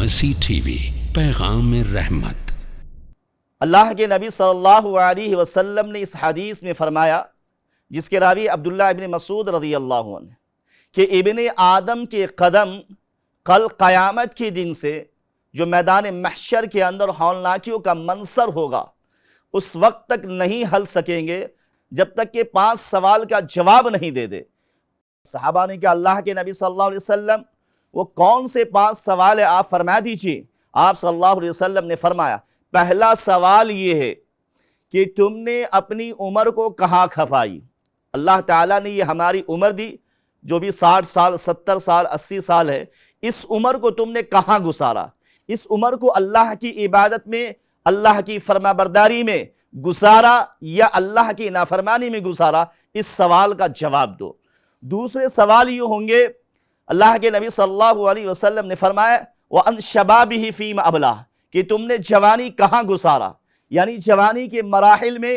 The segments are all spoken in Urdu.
مرسی ٹی وی، پیغام رحمت۔ اللہ کے نبی صلی اللہ علیہ وسلم نے اس حدیث میں فرمایا، جس کے راوی عبداللہ ابن مسعود رضی اللہ عنہ، کہ ابن آدم کے قدم کل قیامت کے دن سے جو میدان محشر کے اندر ہولناکیوں کا منظر ہوگا، اس وقت تک نہیں ہل سکیں گے جب تک کہ 5 سوال کا جواب نہیں دے دے۔ صحابہ نے کہا اللہ کے نبی صلی اللہ علیہ وسلم وہ کون سے 5 سوال ہیں، آپ فرما دیجئے۔ آپ صلی اللہ علیہ وسلم نے فرمایا، پہلا سوال یہ ہے کہ تم نے اپنی عمر کو کہاں کھپائی؟ اللہ تعالیٰ نے یہ ہماری عمر دی جو بھی 60 سال 70 سال 80 سال ہے، اس عمر کو تم نے کہاں گزارا؟ اس عمر کو اللہ کی عبادت میں، اللہ کی فرما برداری میں گزارا یا اللہ کی نافرمانی میں گزارا؟ اس سوال کا جواب دو۔ دوسرے سوال یہ ہوں گے، اللہ کے نبی صلی اللہ علیہ وسلم نے فرمایا وَأَنْ شَبَابِهِ فِيمَ أَبْلَاهُ، کہ تم نے جوانی کہاں گزارا؟ یعنی جوانی کے مراحل میں،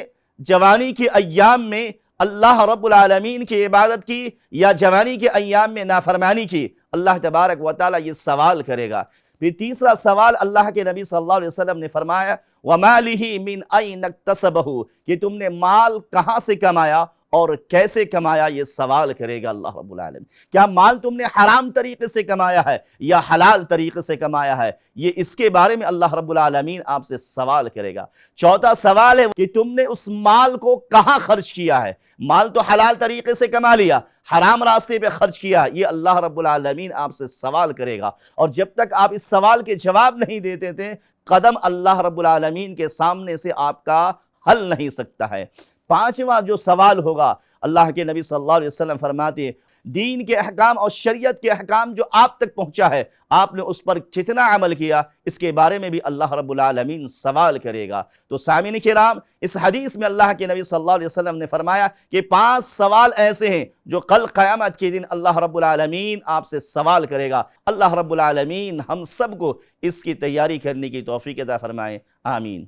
جوانی کے ایام میں اللہ رب العالمین کی عبادت کی یا جوانی کے ایام میں نافرمانی کی؟ اللہ تبارک و تعالیٰ یہ سوال کرے گا۔ پھر تیسرا سوال اللہ کے نبی صلی اللہ علیہ وسلم نے فرمایا وَمَالِهِ مِنْ أَيْنَ اكْتَسَبَهُ، کہ تم نے مال کہاں سے کمایا اور کیسے کمایا؟ یہ سوال کرے گا اللہ رب العالمین۔ کیا مال تم نے حرام طریقے سے کمایا ہے یا حلال طریقے سے کمایا ہے؟ یہ اس کے بارے میں اللہ رب العالمین آپ سے سوال کرے گا۔ چوتھا سوال ہے کہ تم نے اس مال کو کہاں خرچ کیا ہے؟ مال تو حلال طریقے سے کما لیا، حرام راستے پہ خرچ کیا، یہ اللہ رب العالمین آپ سے سوال کرے گا۔ اور جب تک آپ اس سوال کے جواب نہیں دیتے تھے، قدم اللہ رب العالمین کے سامنے سے آپ کا ہل نہیں سکتا ہے۔ پانچواں جو سوال ہوگا، اللہ کے نبی صلی اللہ علیہ وسلم فرماتے ہیں دین کے احکام اور شریعت کے احکام جو آپ تک پہنچا ہے، آپ نے اس پر کتنا عمل کیا؟ اس کے بارے میں بھی اللہ رب العالمین سوال کرے گا۔ تو سامعین کرام، اس حدیث میں اللہ کے نبی صلی اللہ علیہ وسلم نے فرمایا کہ 5 سوال ایسے ہیں جو کل قیامت کے دن اللہ رب العالمین آپ سے سوال کرے گا۔ اللہ رب العالمین ہم سب کو اس کی تیاری کرنے کی توفیق عطا فرمائے، آمین۔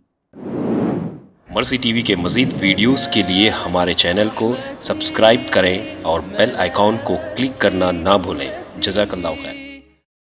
مرسی ٹی وی کے مزید ویڈیوز کے لیے ہمارے چینل کو سبسکرائب کریں اور بیل آئیکن کو کلک کرنا نہ بھولیں۔ جزاک اللہ خیر۔